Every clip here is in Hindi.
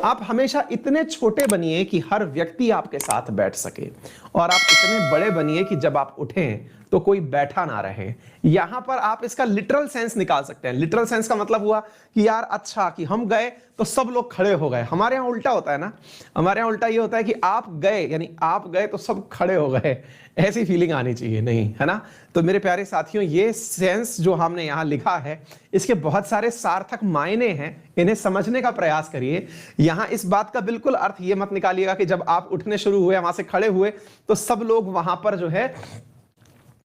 आप हमेशा इतने छोटे बनिए कि हर व्यक्ति आपके साथ बैठ सके, और आप इतने बड़े बनिए कि जब आप उठें तो कोई बैठा ना रहे। यहां पर आप इसका लिटरल सेंस निकाल सकते हैं। लिटरल सेंस का मतलब हुआ कि यार अच्छा कि हम गए तो सब लोग खड़े हो गए। हमारे यहां उल्टा होता है ना, हमारे यहां उल्टा ये होता है कि आप गए यानी आप गए तो सब खड़े हो गए, ऐसी फीलिंग आनी चाहिए, नहीं है ना। तो मेरे प्यारे साथियों, ये सेंस जो हमने यहां लिखा है इसके बहुत सारे सार्थक मायने हैं, इन्हें समझने का प्रयास करिए। यहां इस बात का बिल्कुल अर्थ ये मत निकालिएगा कि जब आप उठने शुरू हुए, वहां से खड़े हुए, तो सब लोग वहां पर जो है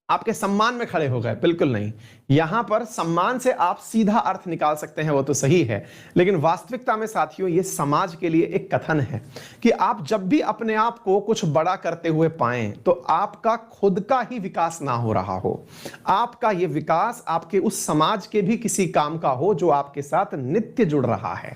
आपके सम्मान में खड़े हो गए, बिल्कुल नहीं। यहां पर सम्मान से आप सीधा अर्थ निकाल सकते हैं, वो तो सही है, लेकिन वास्तविकता में साथियों ये समाज के लिए एक कथन है कि आप जब भी अपने आप को कुछ बड़ा करते हुए पाएं तो आपका खुद का ही विकास ना हो रहा हो, आपका ये विकास आपके उस समाज के भी किसी काम का हो जो आपके साथ नित्य जुड़ रहा है।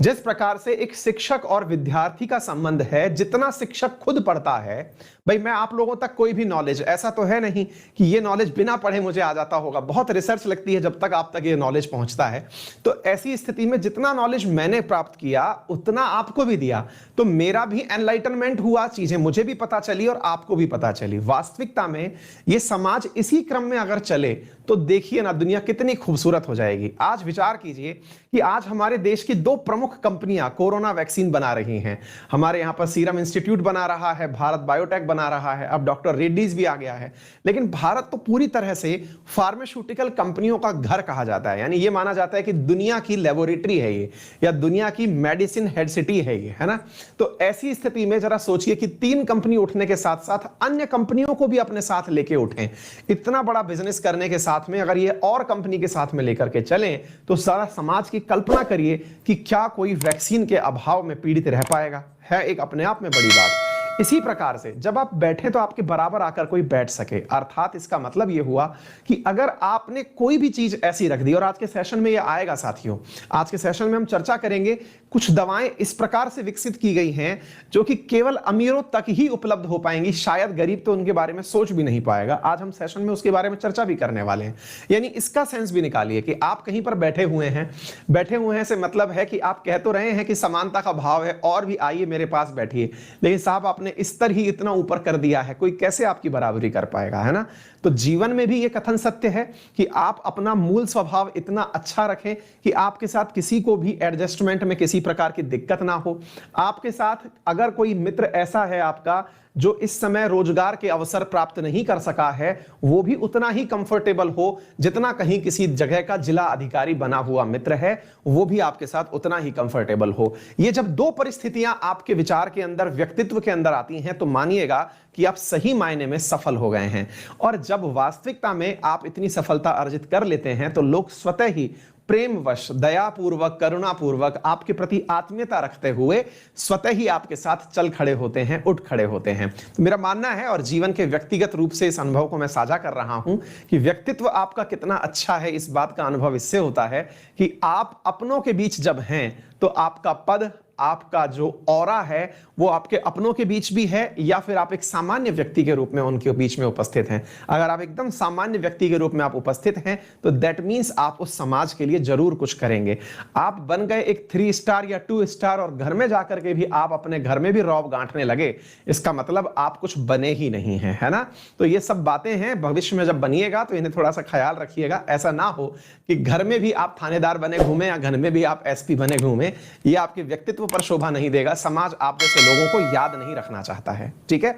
जिस प्रकार से एक शिक्षक और विद्यार्थी का संबंध है, जितना शिक्षक खुद पढ़ता है, भाई मैं आप लोगों तक कोई भी नॉलेज, ऐसा तो है नहीं कि ये नॉलेज बिना पढ़े मुझे आ जाता होगा, बहुत रिसर्च लगती है जब तक आप तक ये नॉलेज पहुंचता है। तो ऐसी स्थिति में जितना नॉलेज मैंने प्राप्त किया उतना आपको भी दिया, तो मेरा भी एनलाइटनमेंट हुआ, चीजें मुझे भी पता चली और आपको भी पता चली। वास्तविकता में ये समाज इसी क्रम में अगर चले तो देखिए ना दुनिया कितनी खूबसूरत हो जाएगी। आज विचार कीजिए कि आज हमारे देश की दो प्रमुख कंपनियां कोरोना वैक्सीन बना रही हैं। हमारे यहां पर सीरम इंस्टीट्यूट बना रहा है, भारत बायोटेक बना रहा है, अब डॉक्टर रेड्डीज भी आ गया है। लेकिन भारत तो पूरी तरह से फार्मास्यूटिकल कंपनियों का घर कहा जाता है, यानी ये माना जाता है कि दुनिया की लेबोरेटरी है ये, या दुनिया की मेडिसिन हेड सिटी है ये, है ना। तो ऐसी स्थिति में जरा सोचिए कि 3 कंपनी उठने के साथ साथ अन्य कंपनियों को भी अपने साथ लेके उठें। इतना बड़ा बिजनेस करने के साथ में अगर ये और कंपनी के साथ में लेकर के चलें तो सारा समाज की कल्पना करिए कि क्या कोई वैक्सीन के अभाव में पीड़ित रह पाएगा। है एक अपने आप में बड़ी बात। इसी प्रकार से जब आप बैठे तो आपके बराबर आकर कोई बैठ सके, अर्थात इसका मतलब यह हुआ कि अगर आपने कोई भी चीज ऐसी रख दी, और आज के सेशन में यह आएगा साथियों, आज के सेशन में हम चर्चा करेंगे कुछ दवाएं इस प्रकार से विकसित की गई हैं जो कि केवल अमीरों तक ही उपलब्ध हो पाएंगी, शायद गरीब तो उनके बारे में सोच भी नहीं पाएगा। आज हम सेशन में उसके बारे में चर्चा भी करने वाले हैं। यानी इसका सेंस भी निकालिए कि आप कहीं पर बैठे हुए हैं से मतलब है कि आप कह तो रहे हैं कि समानता का भाव है और भी आइए मेरे पास बैठिए, लेकिन साहब आपने स्तर ही इतना ऊपर कर दिया है, कोई कैसे आपकी बराबरी कर पाएगा, है ना। तो जीवन में भी यह कथन सत्य है कि आप अपना मूल स्वभाव इतना अच्छा रखें कि आपके साथ किसी को भी एडजस्टमेंट में किसी प्रकार की दिक्कत ना हो। आपके साथ अगर कोई मित्र ऐसा है आपका जो इस समय रोजगार के अवसर प्राप्त नहीं कर सका है, वो भी उतना ही कंफर्टेबल हो जितना कहीं किसी जगह का जिला अधिकारी बना हुआ मित्र है, वो भी आपके साथ उतना ही कंफर्टेबल हो। ये जब दो परिस्थितियां आपके विचार के अंदर, व्यक्तित्व के अंदर आती हैं तो मानिएगा कि आप सही मायने में सफल हो गए हैं। और जब वास्तविकता में आप इतनी सफलता अर्जित कर लेते हैं तो लोग स्वतः ही प्रेमवश, दयापूर्वक, करुणापूर्वक आपके प्रति आत्मीयता रखते हुए स्वतः ही आपके साथ चल खड़े होते हैं, उठ खड़े होते हैं। तो मेरा मानना है, और जीवन के व्यक्तिगत रूप से इस अनुभव को मैं साझा कर रहा हूं, कि व्यक्तित्व आपका कितना अच्छा है इस बात का अनुभव इससे होता है कि आप अपनों के बीच जब हैं तो आपका पद, आपका जो ऑरा है वो आपके अपनों के बीच भी है, या फिर आप एक सामान्य व्यक्ति के रूप में उनके बीच में उपस्थित हैं। अगर आप एकदम सामान्य व्यक्ति के रूप में आप उपस्थित हैं तो दैट मीन्स आप उस समाज के लिए जरूर कुछ करेंगे। आप बन गए एक 3 स्टार या 2 स्टार और घर में जाकर के भी आप अपने घर में भी रौब गांठने लगे, इसका मतलब आप कुछ बने ही नहीं हैं, है ना। तो ये सब बातें हैं, भविष्य में जब बनिएगा तो इन्हें थोड़ा सा ख्याल रखिएगा। ऐसा ना हो कि घर में भी आप थानेदार बने घूमे या घर में भी आप एसपी बने घूमे, ये आपके व्यक्तित्व पर शोभा नहीं देगा। समाज आप जैसे लोगों को याद नहीं रखना चाहता है, ठीक है।